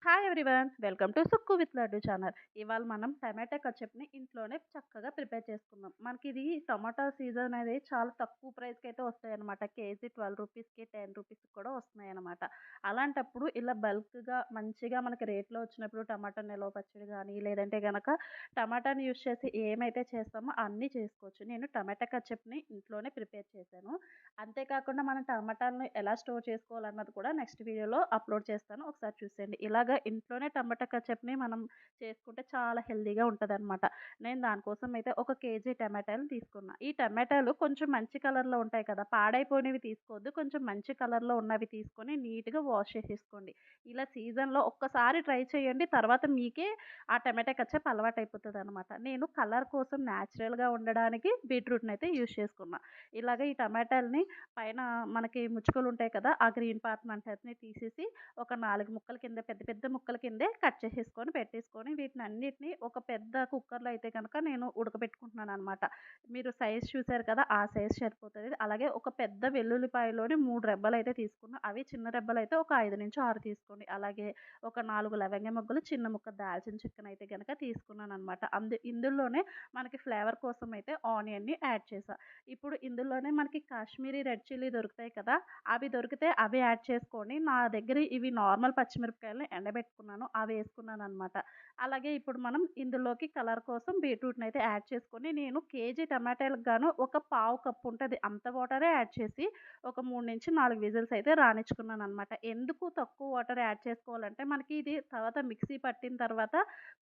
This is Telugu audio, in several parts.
Hi everyone, welcome to Sukku with laddu channel. ఇవాళ మనం టమాటా కచప్ని ఇంట్లోనే చక్కగా ప్రిపేర్ చేసుకుందాం. మనకి ఇది టమాటా సీజన్ అనేది చాలా తక్కువ ప్రైస్కి అయితే వస్తాయన్నమాట. కేజీ 12 రూపీస్కి 10 రూపీస్కి కూడా వస్తున్నాయి అన్నమాట. అలాంటప్పుడు ఇలా బల్క్గా మంచిగా మనకి రేట్లో వచ్చినప్పుడు టమాటా నిల్వ పచ్చడి కానీ లేదంటే కనుక టమాటాని యూస్ చేసి ఏమైతే చేస్తామో అన్నీ చేసుకోవచ్చు. నేను టమాటా కచప్ని ఇంట్లోనే ప్రిపేర్ చేశాను. అంతేకాకుండా మనం టమాటాలను ఎలా స్టోర్ చేసుకోవాలన్నది కూడా నెక్స్ట్ వీడియోలో అప్లోడ్ చేస్తాను. ఒకసారి చూసేయండి. ఇలాగ ఇంట్లోనే టమాటా కచప్ని మనం చేసుకుంటే చాలా హెల్తీగా ఉంటదనమాట. నేను దానికోసం అయితే ఒక కేజీ టమాటాలు తీసుకున్నా. ఈ టమాటాలు కొంచెం మంచి కలర్‌లో ఉంటాయి కదా! పాడైపోయినవి తీసుకోవద్దు. కొంచెం మంచి కలర్‌లో ఉన్నవి తీసుకొని నీట్‌గా వాష్ చేసేసుకోండి. ఇలా సీజన్‌లో ఒక్కసారి ట్రై చేయండి. తర్వాత మీకే ఆ టమాటా కచప్ అలవాటయిపోతదనమాట. నేను కలర్ కోసం నేచురల్‌గా ఉండడానికి బీట్రూట్‌నయితే యూజ్ చేసుకున్నా. ఇలాగ ఈ టమాటాలని పైన మనకి ముచ్చుకలుంటాయి కదా! ఆ గ్రీన్ పార్ట్‌నంతటిని తీసేసి ఒక 4 ముక్కల కింద పెద్ద పెద్ద ముక్కల కిందే కట్ చేసేసుకొని పెట్టేసుకొని వీటినన్నిటిని ఒక పెద్ద కుక్కర్‌లో అయితే గనక నేను ఉడకబెట్టుకుంటున్నాననమాట. మీరు సైజ్ చూసారు కదా! ఆ సైజ్ సరిపోతది. అలాగే ఒక పెద్ద వెల్లుల్లిపాయలోని 3 రెబ్బలైతే తీసుకున్నా. అవి చిన్న రెబ్బలైతే ఒక 5-6 తీసుకోండి. అలాగే ఒక 4 లవంగ మొగ్గలు, చిన్న ముక్క దాల్చిన చెక్కనైతే గనక తీసుకున్నాననమాట. ఇందులోనే మనకి ఫ్లేవర్ కోసం అయితే ఆనియన్‌ని యాడ్ చేశా. ఇప్పుడు ఇందులోనే మనకి కాశ్మీరీ రెడ్ చిల్లీ దొరుకుతాయి కదా! అవి దొరికితే అవి యాడ్ చేసుకోండి. నా దగ్గర ఇవి నార్మల్ పచ్చిమిరపకాయలని ఎండబెట్టుకున్నాను. అవి వేసుకున్నాననమాట. అలాగే ఇప్పుడు మనం ఇందులోకి కలర్ కోసం బీట్రూట్‌నయితే యాడ్ చేసుకొని నేను కేజీ టమాటాలకు గాను ఒక పావు కప్పు ఉంటది. అంత వాటరే యాడ్ చేసి ఒక 3-4 విజిల్స్ అయితే రానిచ్చుకున్నాననమాట. ఎందుకు తక్కువ వాటర్ యాడ్ చేసుకోవాలంటే మనకి ఇది తర్వాత మిక్సీ పట్టిన తర్వాత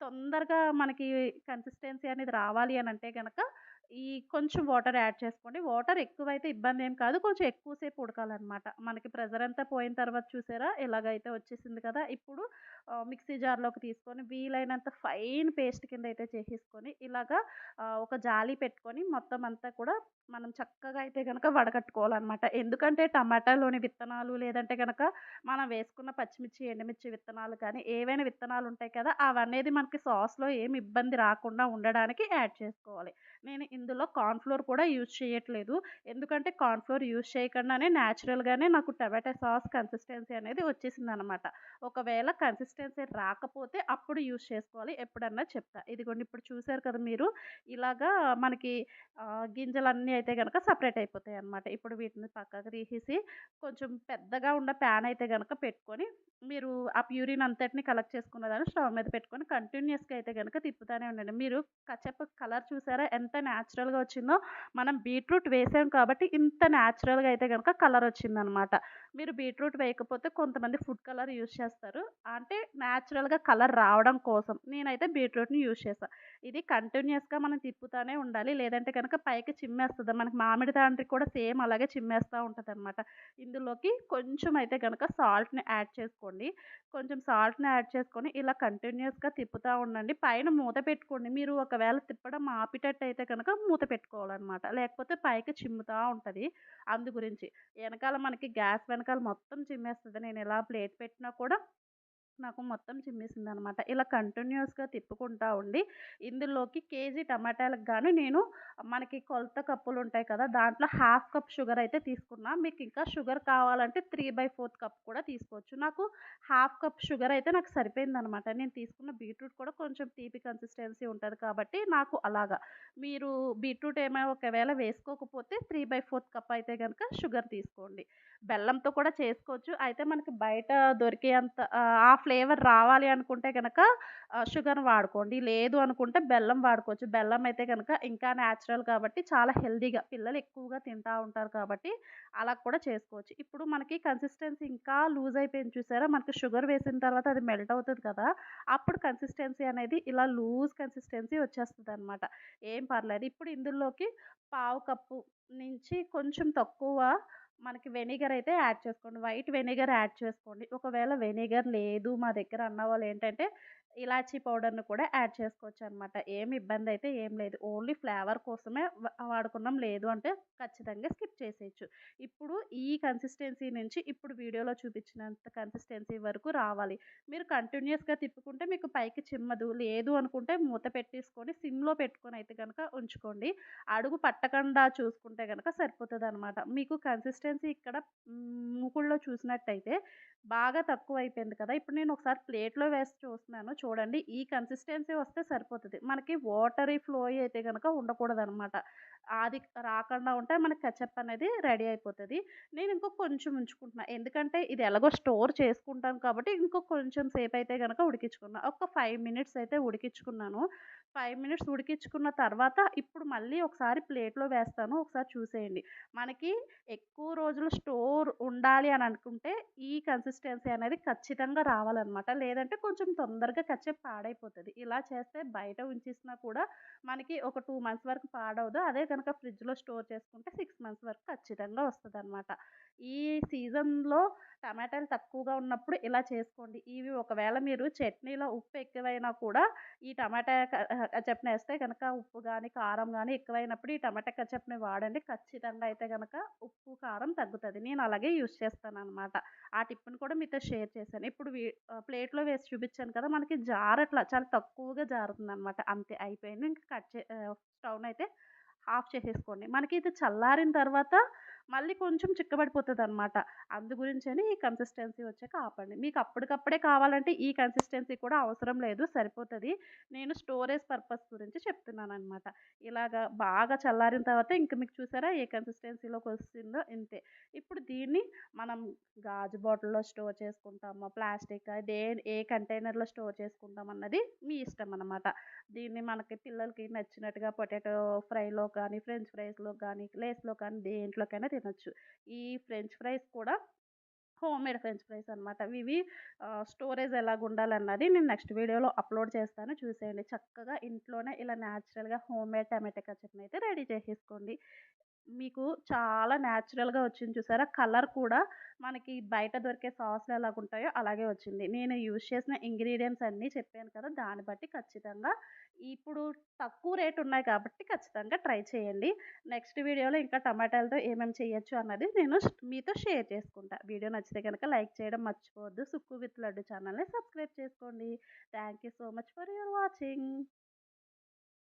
తొందరగా మనకి కన్సిస్టెన్సీ అనేది రావాలి అనంటే గనక ఈ కొంచెం వాటర్ యాడ్ చేసుకోండి. వాటర్ ఎక్కువైతే ఇబ్బందేం కాదు. కొంచెం ఎక్కువ సేపు ఉడకాలనమాట. మనకి ప్రెషర్ అంతా పోయిన తర్వాత చూసారా ఎలాగైతే వచ్చేసింది కదా! ఇప్పుడు మిక్సీ జార్‌లోకి తీసుకొని వీలైనంత ఫైన్ పేస్ట్ కింద అయితే చేసేసుకొని ఇలాగా ఒక జాలి పెట్టుకొని మొత్తం అంతా కూడా మనం చక్కగా అయితే గనక వడకట్టుకోవాలనమాట. ఎందుకంటే టమాటాలోని విత్తనాలు లేదంటే గనక మనం వేసుకున్న పచ్చిమిర్చి, ఎండుమిర్చి విత్తనాలు కానీ ఏవైనా విత్తనాలుంటాయి కదా! అవనేది మనకి సాస్‌లో ఏమి ఇబ్బంది రాకుండా ఉండడానికి యాడ్ చేసుకోవాలి. నేను ఇందులో కార్న్ ఫ్లోర్ కూడా యూజ్ చేయట్లేదు. ఎందుకంటే కార్న్ ఫ్లోర్ యూజ్ చేయకుండానే నేచురల్‌గానే నాకు టమాటా సాస్ కన్సిస్టెన్సీ అనేది వచ్చేసిందనమాట. ఒకవేళ కన్సిస్టెన్సీ రాకపోతే అప్పుడు యూజ్ చేసుకోవాలి. ఎప్పుడన్నా చెప్తా. ఇదిగోండి ఇప్పుడు చూసారు కదా మీరు ఇలాగా మనకి గింజలన్నీ అయితే గనక సెపరేట్ అయిపోతాయన్నమాట. ఇప్పుడు వీటిని పక్కకు తీసేసి కొంచెం పెద్దగా ఉన్న ప్యాన్ అయితే గనక పెట్టుకొని మీరు ఆ ప్యూరిన్ అంతటిని కలెక్ట్ చేసుకున్నదాన్ని స్టవ్ మీద పెట్టుకొని కంటిన్యూయస్‌గా అయితే గనక తిప్పుతానే ఉండండి. మీరు కచప్ కలర్ చూసారా ఎంత నేచురల్‌గా వచ్చిందో? మనం బీట్రూట్ వేసాం కాబట్టి ఇంత నేచురల్‌గా అయితే గనక కలర్ వచ్చిందనమాట. మీరు బీట్రూట్ వేయకపోతే కొంతమంది ఫుడ్ కలర్ యూజ్ చేస్తారు. అంటే నేచురల్‌గా కలర్ రావడం కోసం. నేనైతే బీట్రూట్‌ని యూజ్ చేశా. ఇది కంటిన్యూయస్‌గా మనం తిప్పుతానే ఉండాలి. లేదంటే గనక పైకి చిమ్మేస్తది. మనకి మామిడి తాండ్రి కూడా సేమ్ అలాగే చిమ్మేస్తా ఉంటదనమాట. ఇందులోకి కొంచెం అయితే గనక సాల్ట్‌ని యాడ్ చేసుకోండి. కొంచెం సాల్ట్‌ని యాడ్ చేసుకొని ఇలా కంటిన్యూయస్‌గా తిప్పుతా ఉండండి. పైన మూత పెట్టుకోండి. మీరు ఒకవేళ తిప్పడం ఆపేటట్టయితే గనక మూత పెట్టుకోవాలనమాట. లేకపోతే పైకి చిమ్ముతా ఉంటది. అందు గురించి. ఎనకాల మనకి గ్యాస్ వెనకాల మొత్తం చిమ్మేస్తది. నేనిలా ప్లేట్ పెట్టినా కూడా నాకు మొత్తం చిమ్మేసిందనమాట. ఇలా కంటిన్యూయస్‌గా తిప్పుకుంటా ఉండి, ఇందులోకి కేజీ టమాటాలకు గాను నేను మనకి కొలత కప్పులుంటాయి కదా! దాంట్లో హాఫ్ కప్ షుగర్ అయితే తీసుకున్నా. మీకింకా షుగర్ కావాలంటే 3/4 కప్ కూడా తీసుకోవచ్చు. నాకు హాఫ్ కప్ షుగర్ అయితే నాకు సరిపోయిందనమాట. నేను తీసుకున్న బీట్రూట్ కూడా కొంచెం తీపి కన్సిస్టెన్సీ ఉంటది కాబట్టి నాకు అలాగా. మీరు బీట్రూట్ ఒకవేళ వేసుకోకపోతే 3/4 కప్ అయితే గనక షుగర్ తీసుకోండి. బెల్లంతో కూడా చేసుకోవచ్చు. అయితే మనకి బయట దొరికేంత ఆ ఫ్లేవర్ రావాలి అనుకుంటే గనక షుగర్ వాడుకోండి. లేదు అనుకుంటే బెల్లం వాడుకోవచ్చు. బెల్లం అయితే గనక ఇంకా నేచురల్ కాబట్టి చాలా హెల్తీగా పిల్లలు ఎక్కువగా తింటా ఉంటారు కాబట్టి అలా కూడా చేసుకోవచ్చు. ఇప్పుడు మనకి కన్సిస్టెన్సీ ఇంకా లూజ్ అయిపోయింది చూసారా? మనకి షుగర్ వేసిన తర్వాత అది మెల్ట్ అవుతది కదా! అప్పుడు కన్సిస్టెన్సీ అనేది ఇలా లూజ్ కన్సిస్టెన్సీ వచ్చేస్తదనమాట. ఏం పర్లేదు. ఇప్పుడు ఇందులోకి పావు కప్పు నుంచి కొంచెం తక్కువ మనకి వెనిగర్ అయితే యాడ్ చేసుకోండి. వైట్ వెనిగర్ యాడ్ చేసుకోండి. ఒకవేళ వెనిగర్ లేదు మా దగ్గర అన్నవాళ్ళు ఏంటంటే, ఇలాచీ పౌడర్‌ని కూడా యాడ్ చేసుకోవచ్చనమాట. ఏమి ఇబ్బందయితే ఏం లేదు. ఓన్లీ ఫ్లేవర్ కోసమే వాడుకున్నాం. లేదు అంటే ఖచ్చితంగా స్కిప్ చేసేయొచ్చు. ఇప్పుడు ఈ కన్సిస్టెన్సీ నుంచి ఇప్పుడు వీడియోలో చూపించినంత కన్సిస్టెన్సీ వరకు రావాలి. మీరు కంటిన్యూయస్‌గా తిప్పుకుంటే మీకు పైకి చిమ్మదు. లేదు అనుకుంటే మూత పెట్టేసుకొని సిమ్‌లో పెట్టుకొనయితే గనక ఉంచుకోండి. అడుగు పట్టకుండా చూసుకుంటే గనక సరిపోతదనమాట. మీకు కన్సిస్టెన్సీ కన్సిస్టెన్సీ ఇక్కడ మూకుడులో చూసినట్టయితే బాగా తక్కువైపోయింది కదా! ఇప్పుడు నేను ఒకసారి ప్లేట్‌లో వేసి చూస్తున్నాను. చూడండి ఈ కన్సిస్టెన్సీ వస్తే సరిపోతది. మనకి వాటరీ ఫ్లోయీ అయితే గనక ఉండకూడదనమాట. అది రాకుండా ఉంటే మనకి కెచప్ అనేది రెడీ అయిపోతది. నేను ఇంకో కొంచెం ఉంచుకుంటున్నా. ఎందుకంటే ఇది ఎలాగో స్టోర్ చేసుకుంటాను కాబట్టి ఇంకో కొంచెం సేపయితే గనక ఉడికించుకున్నా. ఒక 5 మినిట్స్ అయితే ఉడికించుకున్నాను. 5 మినిట్స్ ఉడికించుకున్న తర్వాత ఇప్పుడు మళ్ళీ ఒకసారి ప్లేట్‌లో వేస్తాను. ఒకసారి చూసేయండి. మనకి ఎక్కువ రోజులు స్టోర్ ఉండాలి అని అనుకుంటే ఈ కన్సిస్టెన్సీ అనేది ఖచ్చితంగా రావాలనమాట. లేదంటే కొంచెం తొందరగా కచ్చప్ పాడైపోతది. ఇలా చేస్తే బయట ఉంచేసినా కూడా మనకి ఒక 2 మంత్స్ వరకు పాడవదు. అదే కనుక ఫ్రిడ్జ్‌లో స్టోర్ చేసుకుంటే 6 మంత్స్ వరకు ఖచ్చితంగా వస్తదనమాట. ఈ సీజన్‌లో టమాటాలు తక్కువగా ఉన్నప్పుడు ఇలా చేసుకోండి. ఇవి ఒకవేళ మీరు చట్నీలో ఉప్పు ఎక్కువైనా కూడా ఈ టమాటా కచప్‌నేస్తే గనక ఉప్పు గాని, కారం గాని ఎక్కువైనప్పుడు ఈ టమాటా కచప్‌ని వాడండి. ఖచ్చితంగా అయితే గనక ఉప్పు, కారం తగ్గుతది. నేను అలాగే యూజ్ చేస్తాననమాట. ఆ టిప్‌ని కూడా మీతో షేర్ చేశాను. ఇప్పుడు ప్లేట్‌లో వేసి చూపిచ్చాను కదా! మనకి జారట్ల చాలా తక్కువగా జారుతుందనమాట. అంతే అయిపోయింది. ఇంక స్టవ్‌నయితే ఆఫ్ చేసేసుకోండి. మనకి ఇది చల్లారిన తర్వాత మళ్ళీ కొంచెం చిక్కబడిపోతదనమాట. అందు గురించని ఈ కన్సిస్టెన్సీ వచ్చాక ఆపండి. మీకు అప్పటికప్పుడే కావాలంటే ఈ కన్సిస్టెన్సీ కూడా అవసరం లేదు. సరిపోతది. నేను స్టోరేజ్ పర్పస్ గురించి చెప్తున్నాననమాట. ఇలాగా బాగా చల్లారిన తర్వాత ఇంక మీకు చూసారా ఏ కన్సిస్టెన్సీలోకొస్తుందో ఇంతే. ఇప్పుడు దీన్ని మనం గాజు బాటిల్‌లో స్టోర్ చేసుకుంటామా, ప్లాస్టికా ఏ కంటైనర్‌లో స్టోర్ చేసుకుంటామన్నది మీ ఇష్టం అనమాట. దీన్ని మనకి పిల్లలకి నచ్చినట్టుగా పొటాటో ఫ్రైలో కానీ, ఫ్రెంచ్ ఫ్రైస్‌లో కానీ, లేస్‌లో కానీ దేంట్లోకైనా తినొచ్చు. ఈ ఫ్రెంచ్ ఫ్రైస్ కూడా హోమ్‌మేడ్ ఫ్రెంచ్ ఫ్రైస్ అనమాట. ఇవి స్టోరేజ్ ఎలాగుండాలన్నది నేను నెక్స్ట్ వీడియోలో అప్‌లోడ్ చేస్తాను చూసేయండి. చక్కగా ఇంట్లోనే ఇలా న్యాచురల్‌గా హోమ్‌మేడ్ టమాటా కచప్‌నయితే రెడీ చేసేసుకోండి. మీకు చాలా న్యాచురల్‌గా వచ్చింది చూసారా? కలర్ కూడా మనకి బయట దొరికే సాస్‌లు ఎలాగుంటాయో అలాగే వచ్చింది. నేను యూజ్ చేసిన ఇంగ్రీడియెంట్స్ అన్నీ చెప్పాను కదా! దాన్ని బట్టి ఖచ్చితంగా ఇప్పుడు తక్కువ రేట్ ఉన్నాయి కాబట్టి ఖచ్చితంగా ట్రై చేయండి. నెక్స్ట్ వీడియోలో ఇంకా టమాటాలతో ఏమేమి చేయొచ్చు అన్నది నేను మీతో షేర్ చేసుకుంటా. వీడియో నచ్చితే గనక లైక్ చేయడం మర్చిపోవద్దు. సుక్కు విత్ లడ్డు ఛానల్‌ని సబ్స్క్రైబ్ చేసుకోండి. Thank you so much for your watching.